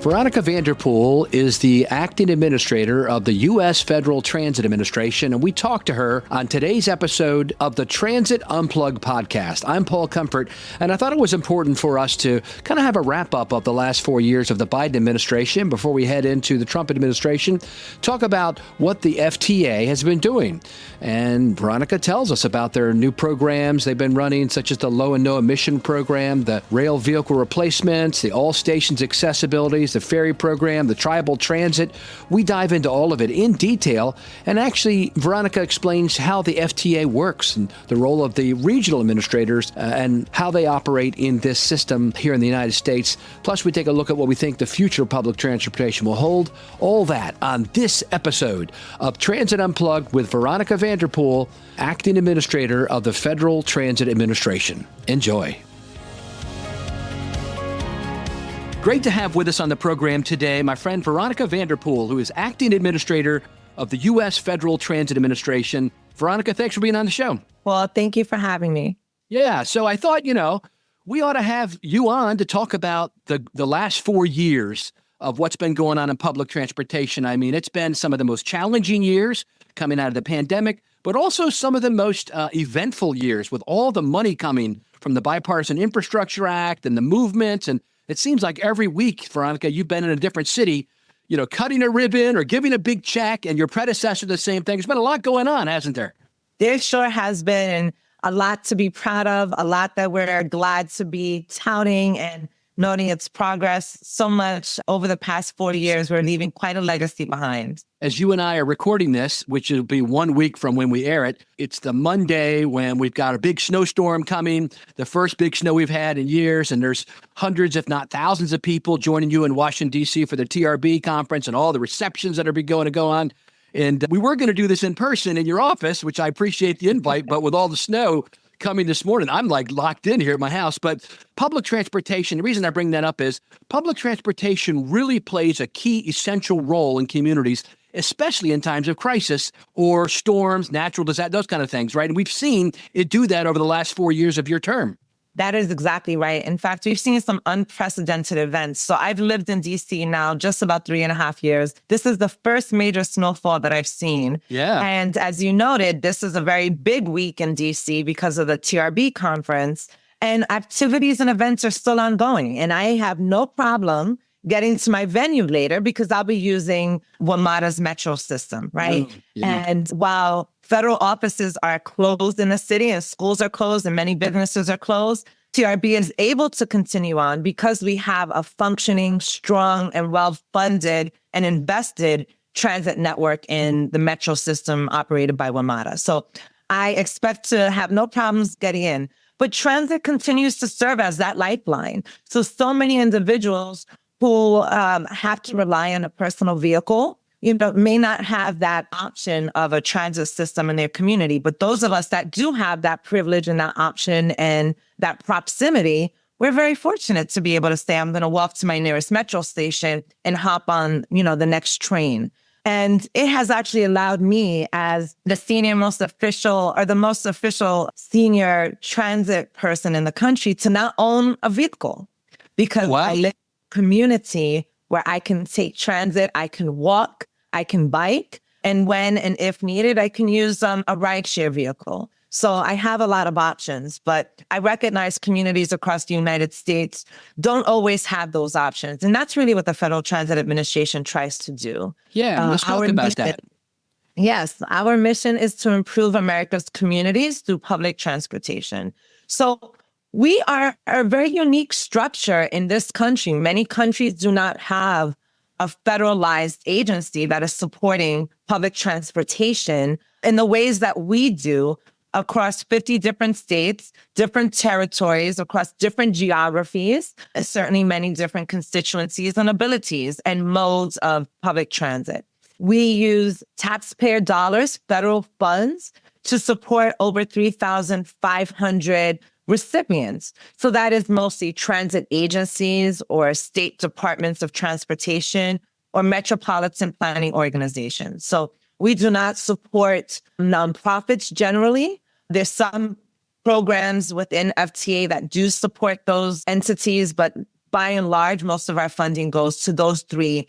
Veronica Vanterpool is the acting administrator of the U.S. Federal Transit Administration, and we talked to her on today's episode of the Transit Unplugged podcast. I'm Paul Comfort, and I thought it was important for us to kind of have a wrap-up of the last 4 years of the Biden administration before we head into the Trump administration, talk about what the FTA has been doing. And Veronica tells us about their new programs they've been running, such as the Low and No Emission program, the rail vehicle replacements, the all stations accessibilities, the ferry program, the tribal transit. We dive into all of it in detail. And actually, Veronica explains how the FTA works and the role of the regional administrators and how they operate in this system here in the United States. Plus, we take a look at what we think the future of public transportation will hold. All that on this episode of Transit Unplugged with Veronica Vanterpool, acting administrator of the Federal Transit Administration. Enjoy. Great to have with us on the program today my friend Veronica Vanterpool, who is acting administrator of the U.S. Federal Transit Administration. Veronica, thanks for being on the show. Well, thank you for having me. Yeah, so I thought, we ought to have you on to talk about the last 4 years of what's been going on in public transportation. I mean, it's been some of the most challenging years coming out of the pandemic, but also some of the most eventful years with all the money coming from the Bipartisan Infrastructure Act and the movement. And it seems like every week, Veronica, you've been in a different city, cutting a ribbon or giving a big check, and your predecessor the same thing. There's been a lot going on, hasn't there? There sure has been a lot to be proud of, a lot that we're glad to be touting and noting its progress. So much over the past 4 years, we're leaving quite a legacy behind. As you and I are recording this, which will be 1 week from when we air it, it's the Monday when we've got a big snowstorm coming, the first big snow we've had in years, and there's hundreds, if not thousands of people joining you in Washington, D.C. for the TRB conference and all the receptions that are going to go on. And we were going to do this in person in your office, which I appreciate the invite, but with all the snow coming this morning, I'm like locked in here at my house. But public transportation, the reason I bring that up is public transportation really plays a key essential role in communities, especially in times of crisis or storms, natural disasters, those kind of things, right? And we've seen it do that over the last 4 years of your term. That is exactly right. In fact, we've seen some unprecedented events. So I've lived in D.C. now just about 3.5 years. This is the first major snowfall that I've seen. Yeah. And as you noted, this is a very big week in D.C. because of the TRB conference. And activities and events are still ongoing. And I have no problem getting to my venue later because I'll be using WMATA's metro system, right? Oh, yeah. And while federal offices are closed in the city and schools are closed and many businesses are closed, TRB is able to continue on because we have a functioning, strong, and well-funded and invested transit network in the metro system operated by WMATA. So I expect to have no problems getting in. But transit continues to serve as that lifeline. So many individuals who have to rely on a personal vehicle, may not have that option of a transit system in their community. But those of us that do have that privilege and that option and that proximity, we're very fortunate to be able to say, I'm going to walk to my nearest metro station and hop on, the next train. And it has actually allowed me as the most official senior transit person in the country to not own a vehicle because Wow. I live community where I can take transit, I can walk, I can bike, and when and if needed, I can use a rideshare vehicle. So I have a lot of options, but I recognize communities across the United States don't always have those options. And that's really what the Federal Transit Administration tries to do. Yeah, let's talk about that. Yes, our mission is to improve America's communities through public transportation. So we are a very unique structure in this country. Many countries do not have a federalized agency that is supporting public transportation in the ways that we do across 50 different states, different territories, across different geographies, and certainly many different constituencies and abilities and modes of public transit. We use taxpayer dollars, federal funds, to support over 3,500 recipients. So that is mostly transit agencies or state departments of transportation or metropolitan planning organizations. So we do not support nonprofits generally. There's some programs within FTA that do support those entities, but by and large, most of our funding goes to those three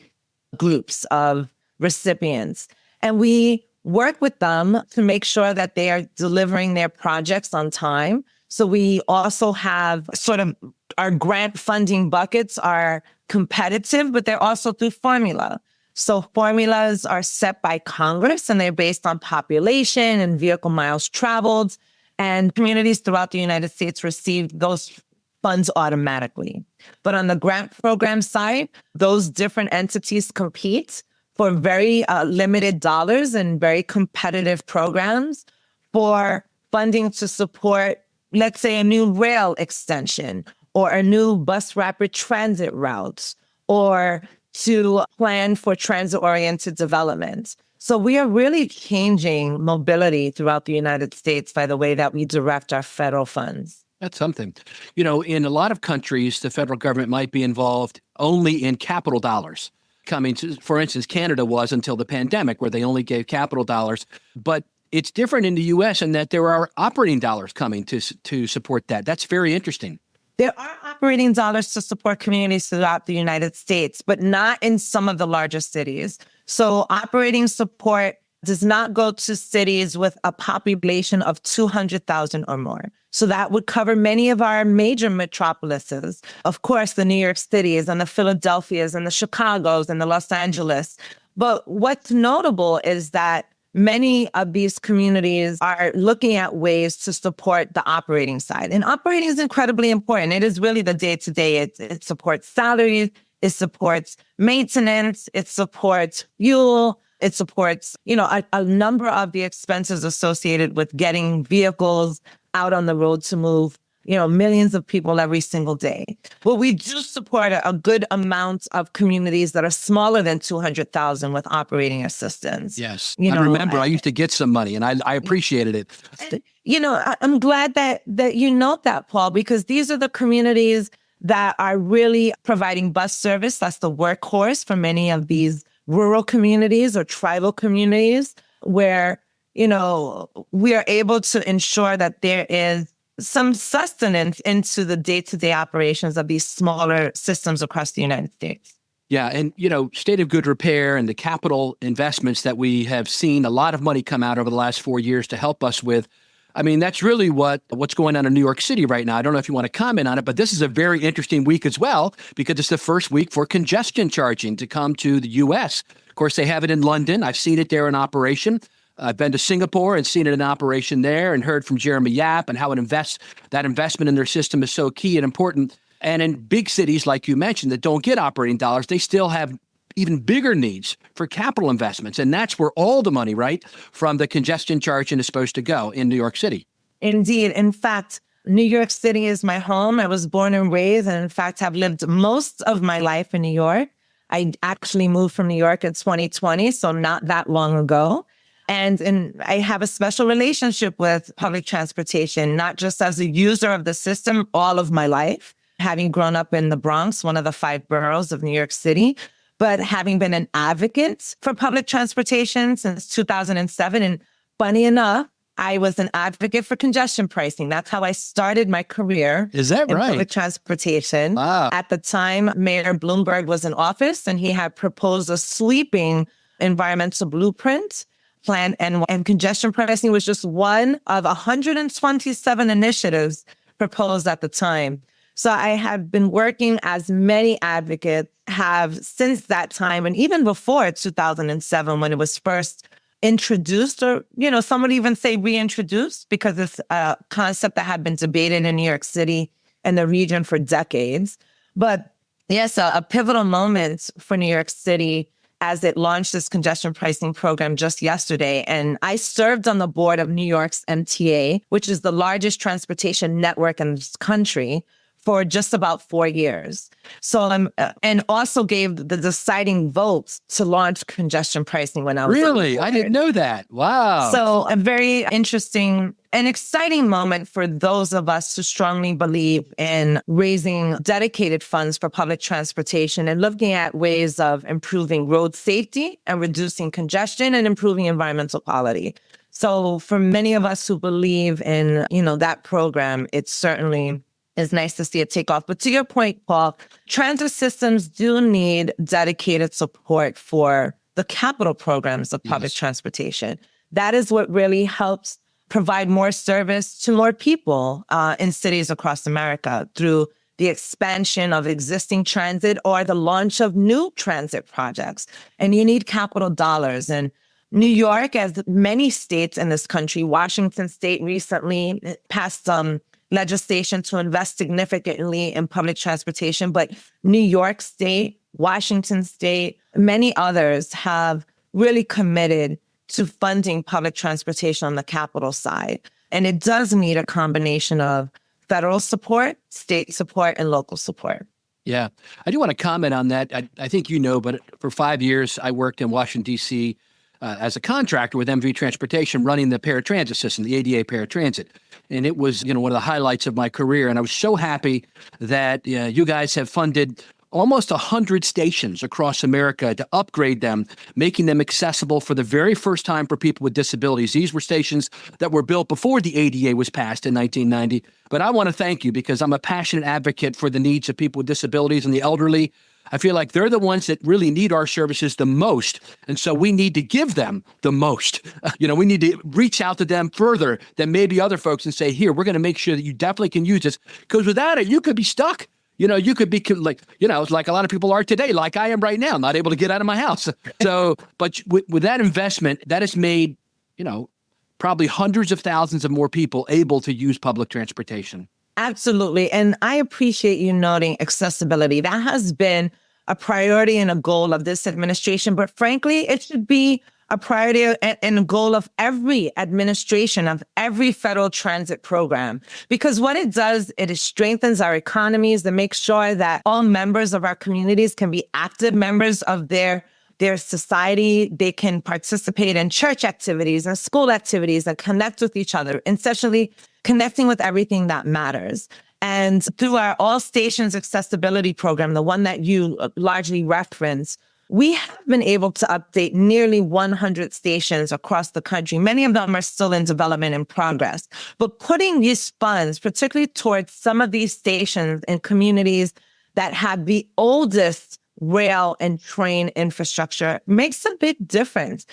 groups of recipients. And we work with them to make sure that they are delivering their projects on time. So we also have sort of our grant funding buckets are competitive, but they're also through formula. So formulas are set by Congress and they're based on population and vehicle miles traveled. And communities throughout the United States receive those funds automatically. But on the grant program side, those different entities compete for very limited dollars and very competitive programs for funding to support, let's say, a new rail extension or a new bus rapid transit routes or to plan for transit-oriented development. So we are really changing mobility throughout the United States by the way that we direct our federal funds. That's something. In a lot of countries, the federal government might be involved only in capital dollars. Coming to, for instance, Canada was until the pandemic, where they only gave capital dollars. But it's different in the U.S. in that there are operating dollars coming to support that. That's very interesting. There are operating dollars to support communities throughout the United States, but not in some of the largest cities. So operating support does not go to cities with a population of 200,000 or more. So that would cover many of our major metropolises. Of course, the New York Cities and the Philadelphias and the Chicagos and the Los Angeles. But what's notable is that many of these communities are looking at ways to support the operating side. And operating is incredibly important. It is really the day-to-day. It supports salaries, it supports maintenance, it supports fuel, it supports, a number of the expenses associated with getting vehicles out on the road to move, millions of people every single day. Well, we do support a good amount of communities that are smaller than 200,000 with operating assistance. Yes. I remember I used to get some money and I appreciated it. I'm glad that you note that, Paul, because these are the communities that are really providing bus service. That's the workhorse for many of these rural communities or tribal communities where, we are able to ensure that there is some sustenance into the day-to-day operations of these smaller systems across the United States. Yeah. And, state of good repair and the capital investments that we have seen a lot of money come out over the last 4 years to help us with. I mean, that's really what's going on in New York City right now. I don't know if you want to comment on it, but this is a very interesting week as well, because it's the first week for congestion charging to come to the U.S. Of course, they have it in London. I've seen it there in operation. I've been to Singapore and seen it in operation there and heard from Jeremy Yap and how that investment in their system is so key and important. And in big cities, like you mentioned, that don't get operating dollars, they still have even bigger needs for capital investments. And that's where all the money, right, from the congestion charging is supposed to go in New York City. Indeed. In fact, New York City is my home. I was born and raised, and in fact, have lived most of my life in New York. I actually moved from New York in 2020, so not that long ago. And I have a special relationship with public transportation, not just as a user of the system all of my life, having grown up in the Bronx, one of the 5 boroughs of New York City, but having been an advocate for public transportation since 2007. And funny enough, I was an advocate for congestion pricing. That's how I started my career. Is that right? In public transportation. Wow. At the time, Mayor Bloomberg was in office, and he had proposed a sweeping environmental blueprint plan, and congestion pricing was just one of 127 initiatives proposed at the time. So I have been working, as many advocates have since that time, and even before 2007 when it was first introduced, or, some would even say reintroduced, because it's a concept that had been debated in New York City and the region for decades. But yes, a pivotal moment for New York City as it launched this congestion pricing program just yesterday. And I served on the board of New York's MTA, which is the largest transportation network in this country, for just about 4 years. So and also gave the deciding votes to launch congestion pricing when I was Really? I didn't know that. Wow. So a very interesting and exciting moment for those of us who strongly believe in raising dedicated funds for public transportation and looking at ways of improving road safety and reducing congestion and improving environmental quality. So for many of us who believe in, that program, it's certainly It's nice to see it take off. But to your point, Paul, transit systems do need dedicated support for the capital programs of public transportation. That is what really helps provide more service to more people in cities across America through the expansion of existing transit or the launch of new transit projects. And you need capital dollars. And New York, as many states in this country, Washington State recently passed legislation to invest significantly in public transportation, but New York State, Washington State, many others have really committed to funding public transportation on the capital side. And it does need a combination of federal support, state support, and local support. Yeah, I do want to comment on that. I think you know, but for 5 years, I worked in Washington, D.C. As a contractor with MV Transportation running the paratransit system, the ADA paratransit. And it was, one of the highlights of my career. And I was so happy that you guys have funded almost 100 stations across America to upgrade them, making them accessible for the very first time for people with disabilities. These were stations that were built before the ADA was passed in 1990. But I want to thank you because I'm a passionate advocate for the needs of people with disabilities and the elderly. I feel like they're the ones that really need our services the most. And so we need to give them the most. We need to reach out to them further than maybe other folks and say, here, we're going to make sure that you definitely can use this. Because without it, you could be stuck. You could be like a lot of people are today, like I am right now, not able to get out of my house. So, but with that investment, that has made, probably hundreds of thousands of more people able to use public transportation. Absolutely. And I appreciate you noting accessibility. That has been a priority and a goal of this administration. But frankly, it should be a priority and a goal of every administration, of every federal transit program. Because what it does, it strengthens our economies and makes sure that all members of our communities can be active members of their society. They can participate in church activities and school activities and connect with each other, essentially connecting with everything that matters. And through our All Stations Accessibility Program, the one that you largely referenced, we have been able to update nearly 100 stations across the country. Many of them are still in development and progress. But putting these funds, particularly towards some of these stations in communities that have the oldest rail and train infrastructure, makes a big difference.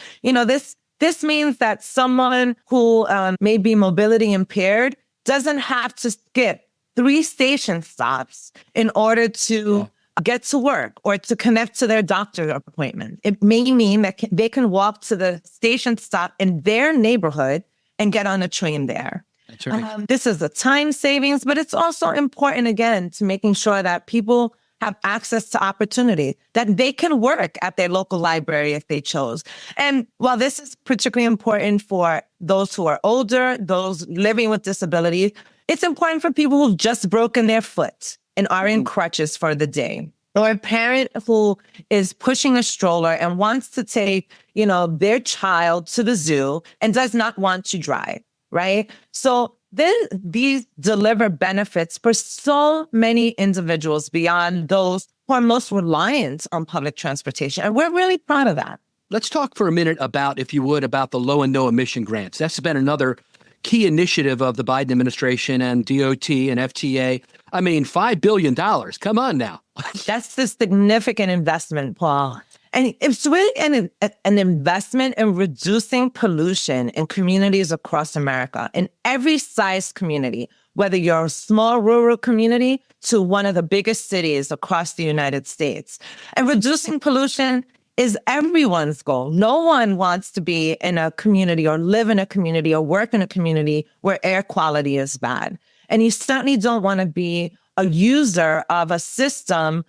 This means that someone who may be mobility impaired doesn't have to skip 3 station stops in order to get to work or to connect to their doctor appointment. It may mean that they can walk to the station stop in their neighborhood and get on a train there. That's right. This is a time savings, but it's also important, again, to making sure that people have access to opportunity, that they can work at their local library if they chose. And while this is particularly important for those who are older, those living with disabilities, it's important for people who've just broken their foot and are in crutches for the day, or a parent who is pushing a stroller and wants to take, their child to the zoo and does not want to drive, right? So then these deliver benefits for so many individuals beyond those who are most reliant on public transportation. And we're really proud of that. Let's talk for a minute about, if you would, about the low and no emission grants. That's been another key initiative of the Biden administration and DOT and FTA. I mean, $5 billion. Come on now. That's the significant investment, Paul. And it's really an investment in reducing pollution in communities across America, in every size community, whether you're a small rural community to one of the biggest cities across the United States. And reducing pollution is everyone's goal. No one wants to be in a community or live in a community or work in a community where air quality is bad. And you certainly don't want to be a user of a system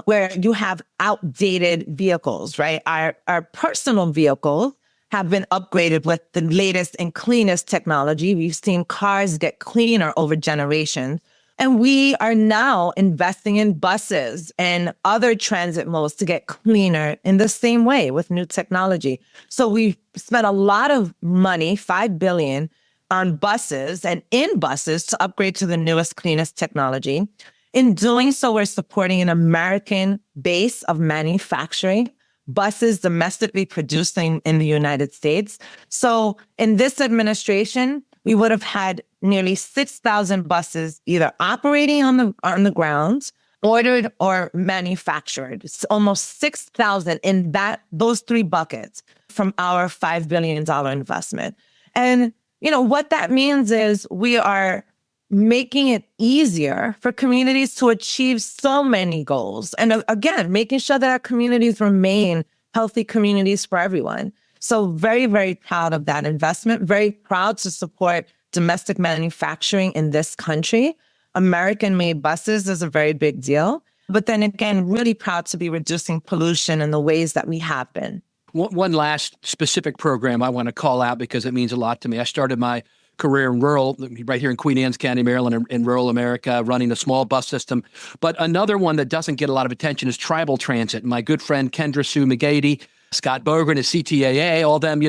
where you have outdated vehicles, right? Our personal vehicles have been upgraded with the latest and cleanest technology. We've seen cars get cleaner over generations. And we are now investing in buses and other transit modes to get cleaner in the same way with new technology. So we spent a lot of money, $5 billion, on buses and in buses to upgrade to the newest, cleanest technology. In doing so, we're supporting an American base of manufacturing, buses domestically produced in the United States. So in this administration, we would have had nearly 6,000 buses either operating on the grounds, ordered or manufactured. It's almost 6,000 in those three buckets from our $5 billion investment. And, what that means is we are making it easier for communities to achieve so many goals. And again, making sure that our communities remain healthy communities for everyone. So very, very proud of that investment, very proud to support domestic manufacturing in this country. American-made buses is a very big deal. But then again, really proud to be reducing pollution in the ways that we have been. One last specific program I want to call out because it means a lot to me. I started my career in right here in Queen Anne's County, Maryland, in rural America, running a small bus system. But another one that doesn't get a lot of attention is tribal transit. My good friend Kendra Sue McGady, Scott Bogren is CTAA, all them,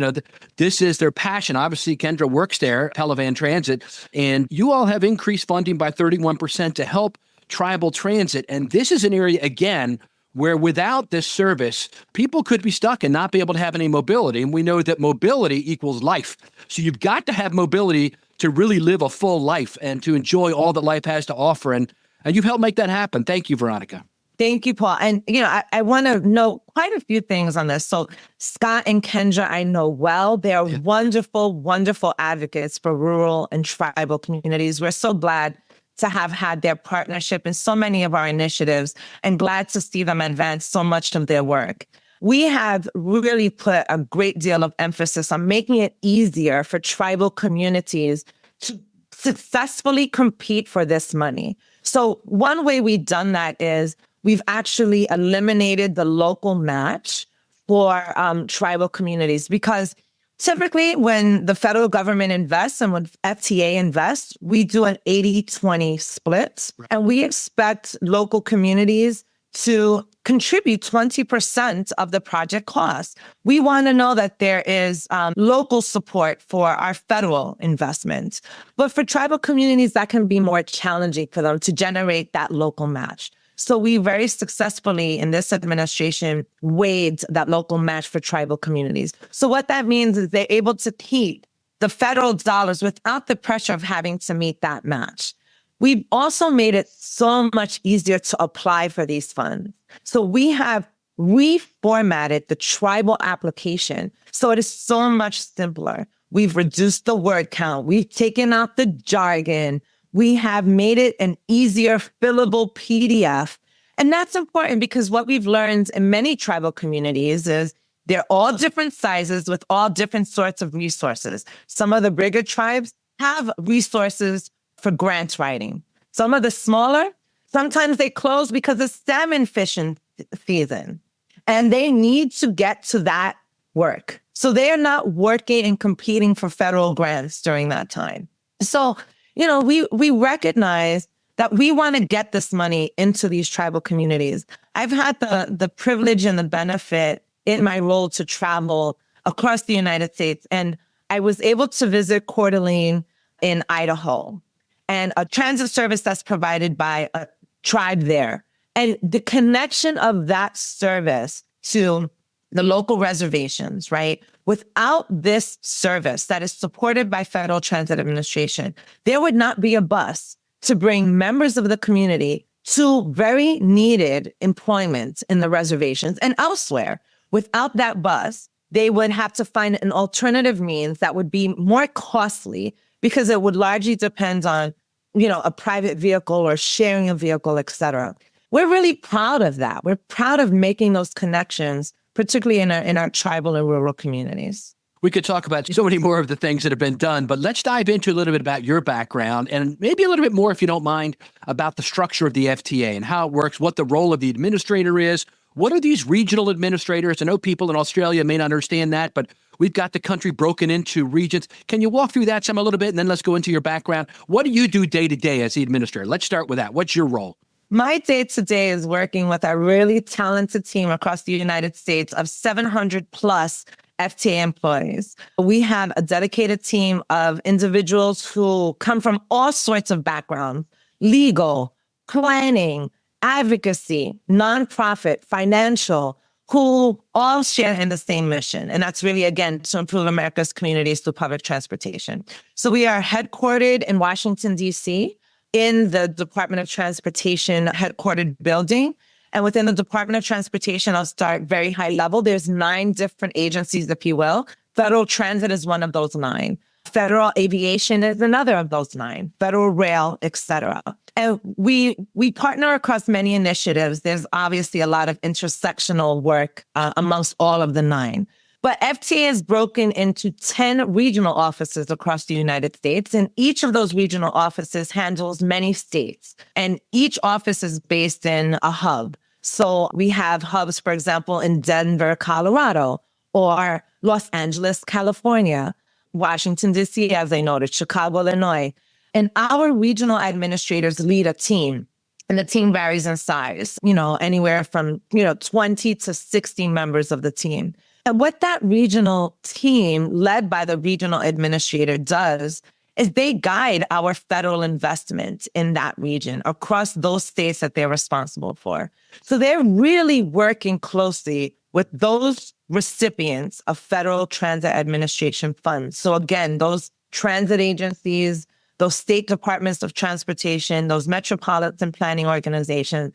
this is their passion. Obviously, Kendra works there, Televan Transit, and you all have increased funding by 31% to help tribal transit. And this is an area, again, where without this service, people could be stuck and not be able to have any mobility. And we know that mobility equals life. So you've got to have mobility to really live a full life and to enjoy all that life has to offer. And you've helped make that happen. Thank you, Veronica. Thank you, Paul. And, I want to note quite a few things on this. So Scott and Kendra, I know well. They are wonderful, wonderful advocates for rural and tribal communities. We're so glad to have had their partnership in so many of our initiatives and glad to see them advance so much of their work. We have really put a great deal of emphasis on making it easier for tribal communities to successfully compete for this money. So one way we've done that is we've actually eliminated the local match for tribal communities because typically when the federal government invests and when FTA invests, we do an 80-20 split. Right. And we expect local communities to contribute 20% of the project cost. We want to know that there is local support for our federal investments. But for tribal communities, that can be more challenging for them to generate that local match. So we very successfully in this administration waived that local match for tribal communities. So what that means is they're able to keep the federal dollars without the pressure of having to meet that match. We've also made it so much easier to apply for these funds. So we have reformatted the tribal application so it is so much simpler. We've reduced the word count. We've taken out the jargon. We have made it an easier fillable PDF. And that's important because what we've learned in many tribal communities is they're all different sizes with all different sorts of resources. Some of the bigger tribes have resources for grant writing. Some of the smaller, sometimes they close because of salmon fishing season. And they need to get to that work. So they are not working and competing for federal grants during that time. So we recognize that we want to get this money into these tribal communities. I've had the privilege and the benefit in my role to travel across the United States. And I was able to visit Coeur d'Alene in Idaho and a transit service that's provided by a tribe there. And the connection of that service to the local reservations, right? Without this service that is supported by Federal Transit Administration, there would not be a bus to bring members of the community to very needed employment in the reservations and elsewhere. Without that bus, they would have to find an alternative means that would be more costly because it would largely depend on, a private vehicle or sharing a vehicle, et cetera. We're really proud of that. We're proud of making those connections, particularly in our tribal and rural communities. We could talk about so many more of the things that have been done, but let's dive into a little bit about your background and maybe a little bit more, if you don't mind, about the structure of the FTA and how it works, what the role of the administrator is. What are these regional administrators? I know people in Australia may not understand that, but we've got the country broken into regions. Can you walk through that some a little bit, and then let's go into your background? What do you do day to day as the administrator? Let's start with that. What's your role? My day-to-day is working with a really talented team across the United States of 700 plus FTA employees. We have a dedicated team of individuals who come from all sorts of backgrounds: legal, planning, advocacy, nonprofit, financial. who all share in the same mission. And that's really, again, to improve America's communities through public transportation. So we are headquartered in Washington, D.C., in the Department of Transportation headquartered building. And within the Department of Transportation, I'll start very high level. There's 9 different agencies, if you will. Federal Transit is one of those 9. Federal Aviation is another of those 9. Federal Rail, et cetera. And we partner across many initiatives. There's obviously a lot of intersectional work amongst all of the 9. But FTA is broken into 10 regional offices across the United States, and each of those regional offices handles many states. And each office is based in a hub. So we have hubs, for example, in Denver, Colorado, or Los Angeles, California, Washington, D.C., as I noted, Chicago, Illinois. And our regional administrators lead a team. And the team varies in size, anywhere from, 20 to 60 members of the team. And what that regional team, led by the regional administrator, does is they guide our federal investment in that region across those states that they're responsible for. So they're really working closely with those recipients of Federal Transit Administration funds. So again, those transit agencies, those state departments of transportation, those metropolitan planning organizations.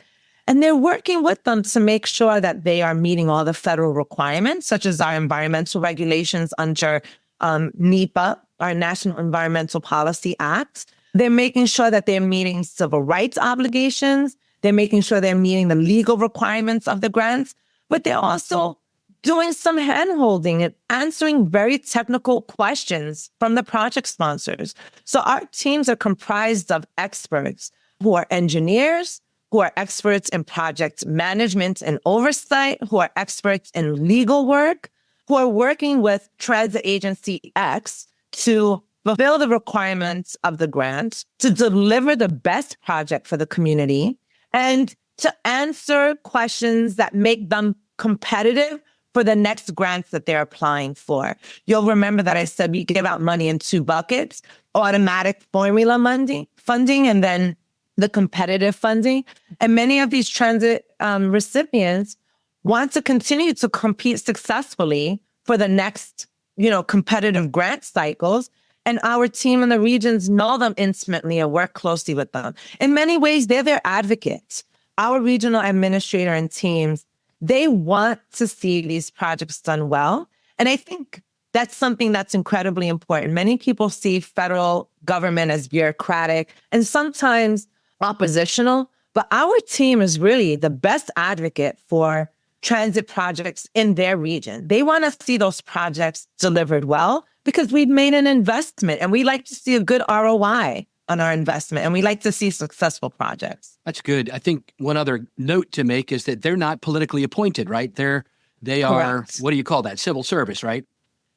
And they're working with them to make sure that they are meeting all the federal requirements, such as our environmental regulations under NEPA, our National Environmental Policy Act. They're making sure that they're meeting civil rights obligations. They're making sure they're meeting the legal requirements of the grants, but they're also doing some hand-holding and answering very technical questions from the project sponsors. So our teams are comprised of experts who are engineers, who are experts in project management and oversight, who are experts in legal work, who are working with Transit Agency X to fulfill the requirements of the grant, to deliver the best project for the community, and to answer questions that make them competitive for the next grants that they're applying for. You'll remember that I said we give out money in 2 buckets, automatic formula funding, and then the competitive funding. And many of these transit recipients want to continue to compete successfully for the next, competitive grant cycles. And our team in the regions know them intimately and work closely with them. In many ways, they're their advocates. Our regional administrator and teams, they want to see these projects done well. And I think that's something that's incredibly important. Many people see federal government as bureaucratic and sometimes oppositional, but our team is really the best advocate for transit projects in their region. They want to see those projects delivered well because we've made an investment and we like to see a good ROI on our investment and we like to see successful projects. That's good. I think one other note to make is that they're not politically appointed, right? They are, correct. What do you call that? Civil service, right?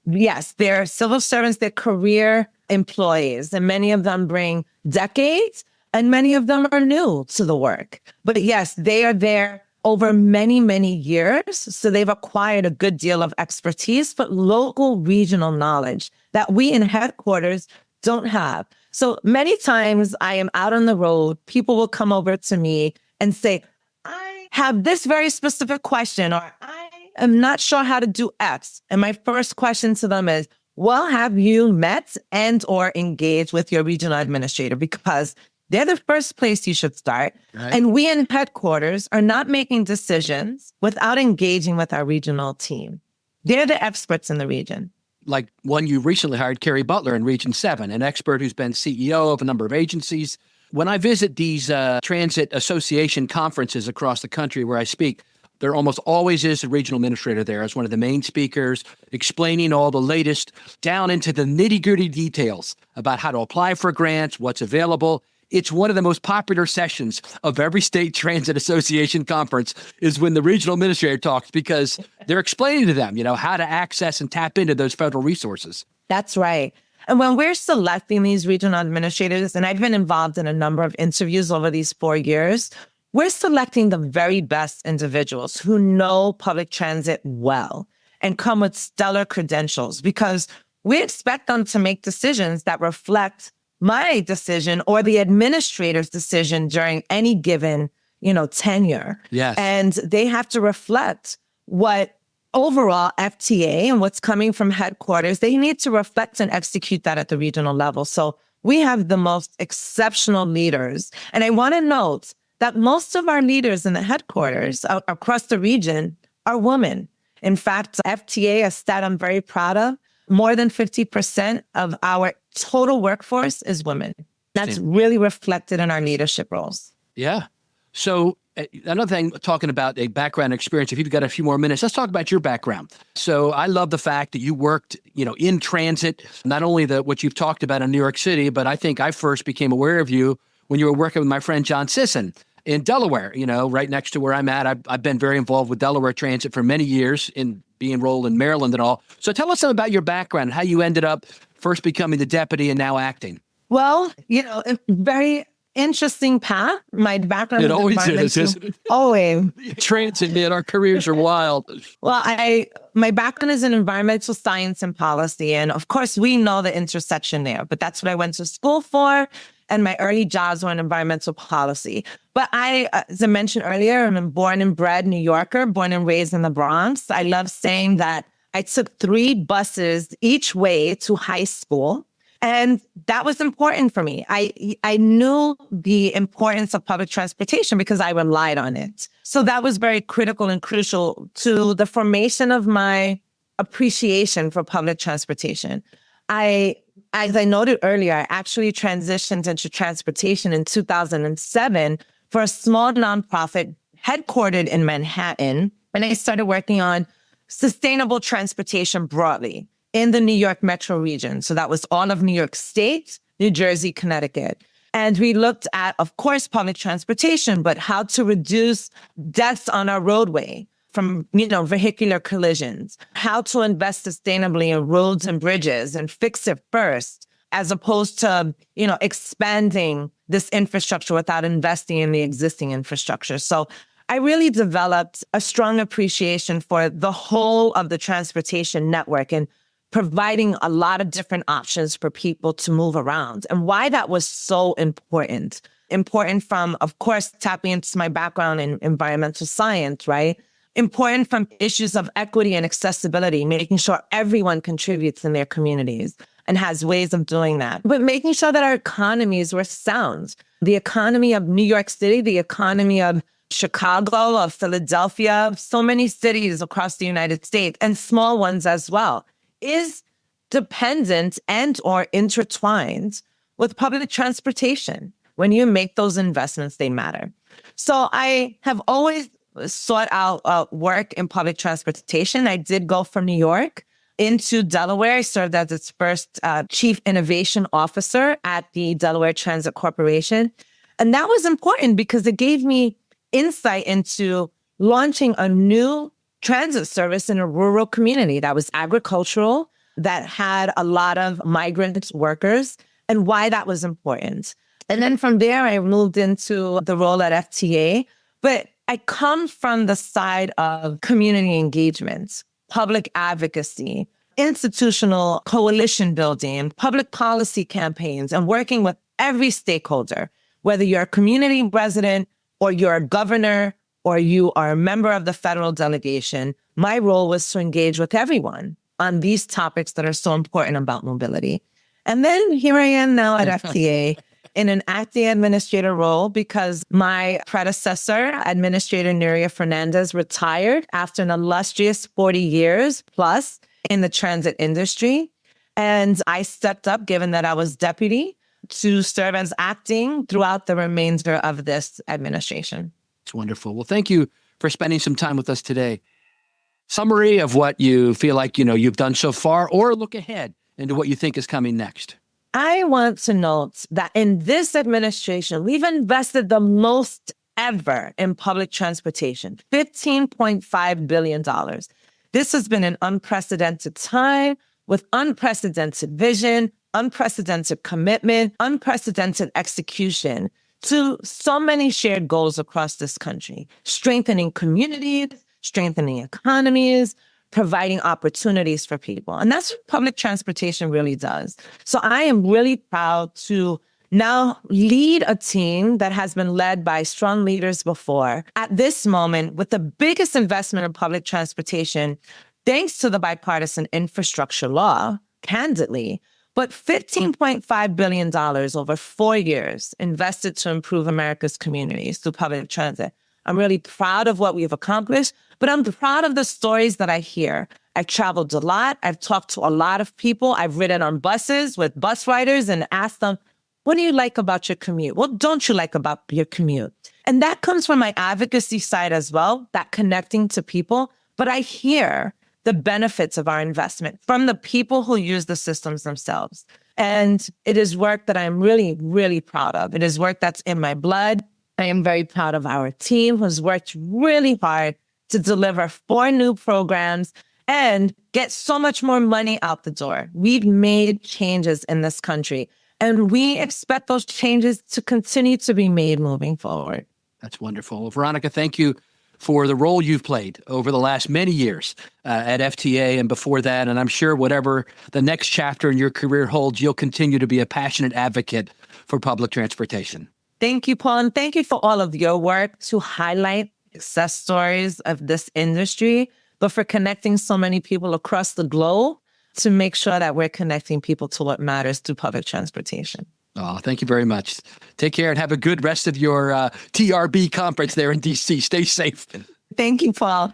Yes, they're civil servants, they're career employees, and many of them bring decades and many of them are new to the work. But yes, they are there over many, many years. So they've acquired a good deal of expertise, but local regional knowledge that we in headquarters don't have. So many times I am out on the road, people will come over to me and say, I have this very specific question, or I am not sure how to do X. And my first question to them is, well, have you met and or engaged with your regional administrator? Because they're the first place you should start. Right. And we in headquarters are not making decisions without engaging with our regional team. They're the experts in the region. Like one you recently hired, Carrie Butler in Region 7, an expert who's been CEO of a number of agencies. When I visit these transit association conferences across the country where I speak, there almost always is a regional administrator there as one of the main speakers, explaining all the latest down into the nitty-gritty details about how to apply for grants, what's available. It's one of the most popular sessions of every state transit association conference is when the regional administrator talks because they're explaining to them, how to access and tap into those federal resources. That's right. And when we're selecting these regional administrators, and I've been involved in a number of interviews over these 4 years, we're selecting the very best individuals who know public transit well and come with stellar credentials because we expect them to make decisions that reflect my decision or the administrator's decision during any given, tenure. Yes. And they have to reflect what overall FTA and what's coming from headquarters, they need to reflect and execute that at the regional level. So we have the most exceptional leaders. And I want to note that most of our leaders in the headquarters across the region are women. In fact, FTA, a stat I'm very proud of, more than 50% of our total workforce is women. That's really reflected in our leadership roles. Yeah. So another thing, talking about a background experience, if you've got a few more minutes, let's talk about your background. So I love the fact that you worked, in transit, not only what you've talked about in New York City, but I think I first became aware of you when you were working with my friend John Sisson in Delaware, right next to where I'm at. I've been very involved with Delaware Transit for many years in being enrolled in Maryland and all. So tell us something about your background, how you ended up first becoming the deputy and now acting. Well, a very interesting path. My background it always is, isn't it? Always. Transit, man, our careers are wild. Well, my background is in environmental science and policy. And of course, we know the intersection there, but that's what I went to school for. And my early jobs were in environmental policy. But as I mentioned earlier, I'm a born and bred New Yorker, born and raised in the Bronx. I love saying that I took 3 buses each way to high school. And that was important for me. I knew the importance of public transportation because I relied on it. So that was very critical and crucial to the formation of my appreciation for public transportation. As I noted earlier, I actually transitioned into transportation in 2007 for a small nonprofit headquartered in Manhattan. And I started working on sustainable transportation broadly in the New York metro region. So that was all of New York State, New Jersey, Connecticut. And we looked at, of course, public transportation, but how to reduce deaths on our roadway from, vehicular collisions, how to invest sustainably in roads and bridges and fix it first, as opposed to, expanding this infrastructure without investing in the existing infrastructure. So I really developed a strong appreciation for the whole of the transportation network and providing a lot of different options for people to move around, and why that was so important. Important from, of course, tapping into my background in environmental science, right? Important from issues of equity and accessibility, making sure everyone contributes in their communities and has ways of doing that. But making sure that our economies were sound. The economy of New York City, the economy of Chicago, of Philadelphia, so many cities across the United States, and small ones as well, is dependent and or intertwined with public transportation. When you make those investments, they matter. So I have always sought out work in public transportation. I did go from New York into Delaware. I served as its first chief innovation officer at the Delaware Transit Corporation. And that was important because it gave me insight into launching a new transit service in a rural community that was agricultural, that had a lot of migrant workers, and why that was important. And then from there, I moved into the role at FTA. But I come from the side of community engagement, public advocacy, institutional coalition building, public policy campaigns, and working with every stakeholder, whether you're a community resident or you're a governor or you are a member of the federal delegation. My role was to engage with everyone on these topics that are so important about mobility. And then here I am now at FTA in an acting administrator role because my predecessor, Administrator Nuria Fernandez, retired after an illustrious 40 years plus in the transit industry. And I stepped up, given that I was deputy, to serve as acting throughout the remainder of this administration. It's wonderful. Well, thank you for spending some time with us today. Summary of what you feel like, you've done so far, or look ahead into what you think is coming next. I want to note that in this administration, we've invested the most ever in public transportation, $15.5 billion. This has been an unprecedented time with unprecedented vision, unprecedented commitment, unprecedented execution to so many shared goals across this country, strengthening communities, strengthening economies, providing opportunities for people. And that's what public transportation really does. So I am really proud to now lead a team that has been led by strong leaders before. At this moment, with the biggest investment in public transportation, thanks to the bipartisan infrastructure law, candidly, but $15.5 billion over 4 years invested to improve America's communities through public transit. I'm really proud of what we've accomplished, but I'm proud of the stories that I hear. I've traveled a lot. I've talked to a lot of people. I've ridden on buses with bus riders and asked them, what do you like about your commute? What don't you like about your commute? And that comes from my advocacy side as well, that connecting to people. But I hear the benefits of our investment from the people who use the systems themselves. And it is work that I'm really, really proud of. It is work that's in my blood. I am very proud of our team who's worked really hard to deliver 4 new programs and get so much more money out the door. We've made changes in this country, and we expect those changes to continue to be made moving forward. That's wonderful. Well, Veronica, thank you for the role you've played over the last many years at FTA and before that. And I'm sure whatever the next chapter in your career holds, you'll continue to be a passionate advocate for public transportation. Thank you, Paul. And thank you for all of your work to highlight success stories of this industry, but for connecting so many people across the globe to make sure that we're connecting people to what matters through public transportation. Oh, thank you very much. Take care and have a good rest of your TRB conference there in D.C. Stay safe. Thank you, Paul.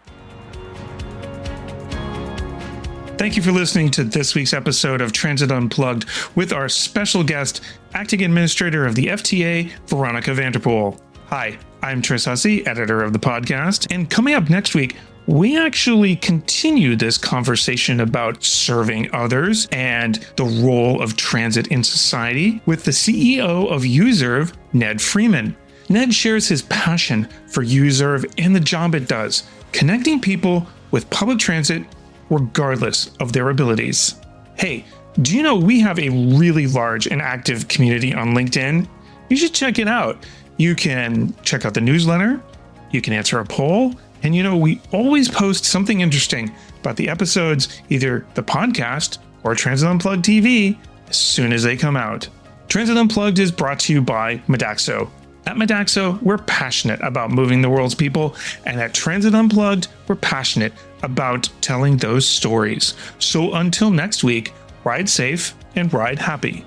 Thank you for listening to this week's episode of Transit Unplugged with our special guest, Acting Administrator of the FTA, Veronica Vanterpool. Hi, I'm Tris Hussey, editor of the podcast, and coming up next week, we actually continue this conversation about serving others and the role of transit in society with the CEO of UServe, Ned Freeman. Ned shares his passion for UServe and the job it does, connecting people with public transit regardless of their abilities. Hey, do you know we have a really large and active community on LinkedIn? You should check it out. You can check out the newsletter, you can answer a poll, and we always post something interesting about the episodes, either the podcast or Transit Unplugged TV, as soon as they come out. Transit Unplugged is brought to you by Modaxo. At Modaxo, we're passionate about moving the world's people, and at Transit Unplugged, we're passionate about telling those stories. So until next week, ride safe and ride happy.